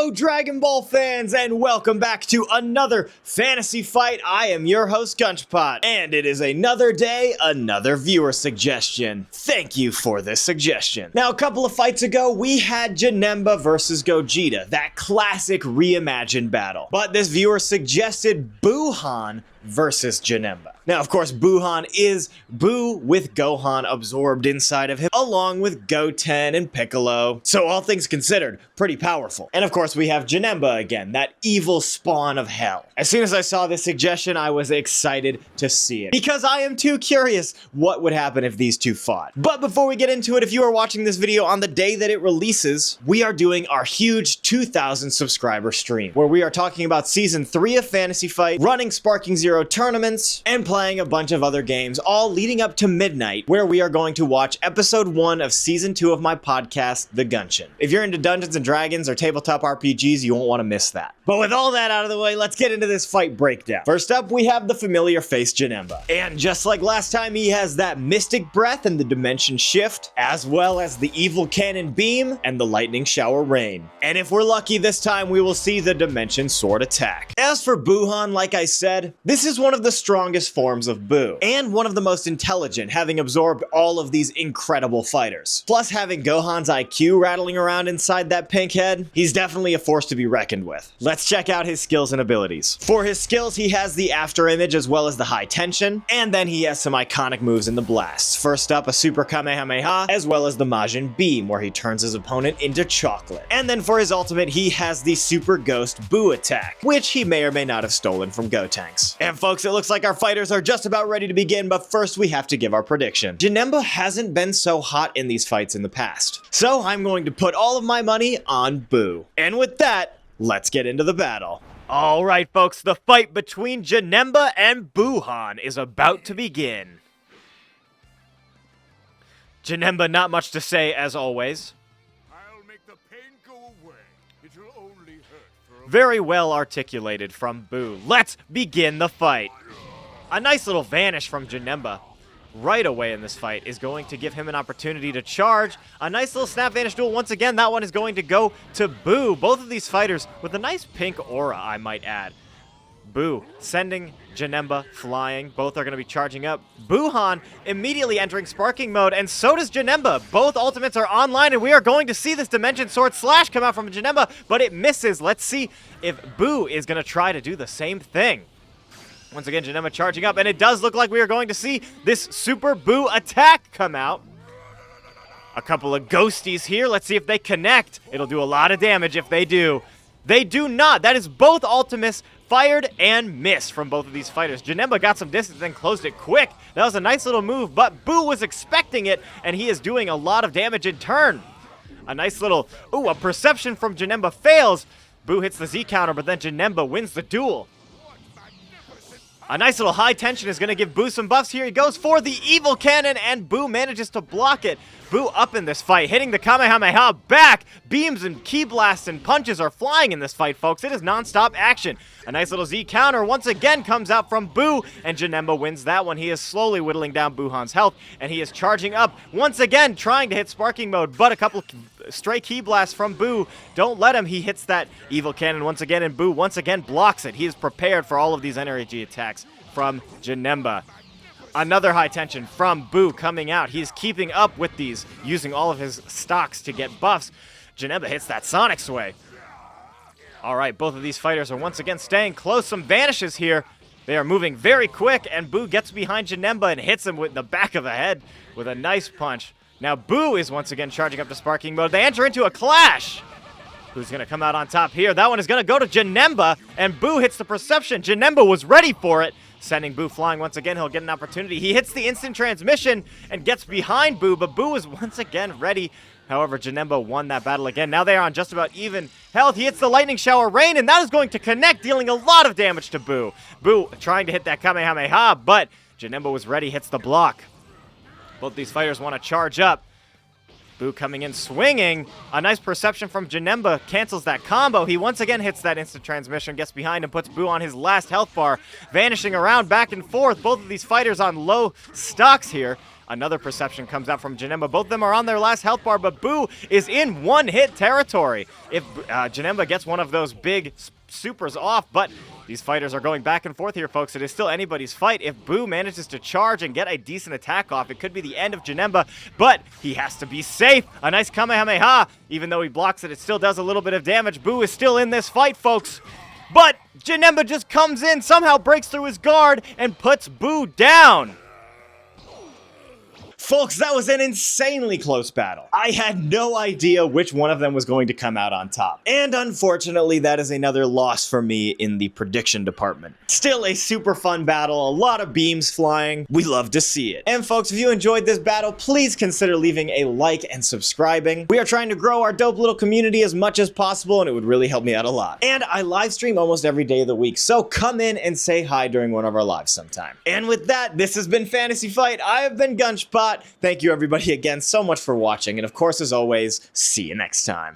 Hello, Dragon Ball fans, and welcome back to another fantasy fight. I am your host, Gunchpot, and it is another day, another viewer suggestion. Thank you for this suggestion. Now, a couple of fights ago, we had Janemba versus Gogeta, that classic reimagined battle. But this viewer suggested Gohan versus Janemba. Now, of course, Gohan is Boo with Gohan absorbed inside of him, along with Goten and Piccolo. So all things considered, pretty powerful. And of course, we have Janemba again, that evil spawn of hell. As soon as I saw this suggestion, I was excited to see it, because I am too curious what would happen if these two fought. But before we get into it, if you are watching this video on the day that it releases, we are doing our huge 2,000 subscriber stream, where we are talking about Season 3 of Fantasy Fight, running Sparking Zero tournaments, and playing a bunch of other games, all leading up to midnight, where we are going to watch episode 1 of season 2 of my podcast, The Gunchin. If you're into Dungeons and Dragons or tabletop RPGs, you won't want to miss that. But with all that out of the way, let's get into this fight breakdown. First up, we have the familiar face Janemba. And just like last time, he has that Mystic Breath and the Dimension Shift, as well as the Evil Cannon Beam and the Lightning Shower Rain. And if we're lucky this time, we will see the Dimension Sword attack. As for Gohan, like I said, this is one of the strongest forms of Boo, and one of the most intelligent, having absorbed all of these incredible fighters. Plus, having Gohan's IQ rattling around inside that pink head, he's definitely a force to be reckoned with. Let's check out his skills and abilities. For his skills, he has the After Image as well as the High Tension, and then he has some iconic moves in the blasts. First up, a Super Kamehameha, as well as the Majin Beam, where he turns his opponent into chocolate. And then for his ultimate, he has the Super Ghost Boo attack, which he may or may not have stolen from Gotenks. And folks, it looks like our fighters are just about ready to begin, but first we have to give our prediction. Janemba hasn't been so hot in these fights in the past, so I'm going to put all of my money on Boo. And with that, let's get into the battle. Alright folks, the fight between Janemba and Gohan is about to begin. Janemba, not much to say as always. I'll make the pain go away. It'll only hurt for a Very well articulated from Boo. Let's begin the fight. A nice little vanish from Janemba right away in this fight is going to give him an opportunity to charge. A nice little snap vanish duel. Once again, that one is going to go to Boo. Both of these fighters with a nice pink aura, I might add. Boo sending Janemba flying. Both are going to be charging up. Gohan immediately entering sparking mode, and so does Janemba. Both ultimates are online, and we are going to see this Dimension Sword Slash come out from Janemba, but it misses. Let's see if Boo is going to try to do the same thing. Once again, Janemba charging up, and it does look like we are going to see this Super Boo attack come out. A couple of ghosties here. Let's see if they connect. It'll do a lot of damage if they do. They do not. That is both ultimates fired and missed from both of these fighters. Janemba got some distance and closed it quick. That was a nice little move, but Boo was expecting it, and he is doing a lot of damage in turn. A nice little, a perception from Janemba fails. Boo hits the Z counter, but then Janemba wins the duel. A nice little high tension is going to give Boo some buffs. Here he goes for the Evil Cannon, and Boo manages to block it. Boo up in this fight, hitting the Kamehameha back. Beams and Ki blasts and punches are flying in this fight, folks. It is non-stop action. A nice little Z counter once again comes out from Boo, and Janemba wins that one. He is slowly whittling down Gohan's health, and he is charging up once again, trying to hit sparking mode, but a couple stray Ki blasts from Boo don't let him. He hits that Evil Cannon once again, and Boo once again blocks it. He is prepared for all of these energy attacks from Janemba. Another high tension from Boo coming out. He's keeping up with these, using all of his stocks to get buffs. Janemba hits that Sonic Sway. All right, both of these fighters are once again staying close. Some vanishes here. They are moving very quick, and Boo gets behind Janemba and hits him with the back of the head with a nice punch. Now Boo is once again charging up to sparking mode. They enter into a clash. Who's going to come out on top here? That one is going to go to Janemba, and Boo hits the perception. Janemba was ready for it, sending Boo flying once again. He'll get an opportunity. He hits the instant transmission and gets behind Boo, but Boo is once again ready. However, Janemba won that battle again. Now they are on just about even health. He hits the Lightning Shower Rain, and that is going to connect, dealing a lot of damage to Boo. Boo trying to hit that Kamehameha, but Janemba was ready, hits the block. Both these fighters want to charge up. Boo coming in swinging. A nice perception from Janemba cancels that combo. He once again hits that instant transmission, gets behind and puts Boo on his last health bar. Vanishing around back and forth. Both of these fighters on low stocks here. Another perception comes out from Janemba. Both of them are on their last health bar, but Boo is in one-hit territory. If Janemba gets one of those big supers off, but these fighters are going back and forth here, folks. It is still anybody's fight. If Boo manages to charge and get a decent attack off, it could be the end of Janemba, but he has to be safe. A nice Kamehameha. Even though he blocks it, it still does a little bit of damage. Boo is still in this fight, folks. But Janemba just comes in, somehow breaks through his guard, and puts Boo down. Folks, that was an insanely close battle. I had no idea which one of them was going to come out on top. And unfortunately, that is another loss for me in the prediction department. Still a super fun battle, a lot of beams flying. We love to see it. And folks, if you enjoyed this battle, please consider leaving a like and subscribing. We are trying to grow our dope little community as much as possible, and it would really help me out a lot. And I live stream almost every day of the week, so come in and say hi during one of our lives sometime. And with that, this has been Fantasy Fight. I have been Gunchpot. Thank you everybody again so much for watching, and of course, as always, see you next time.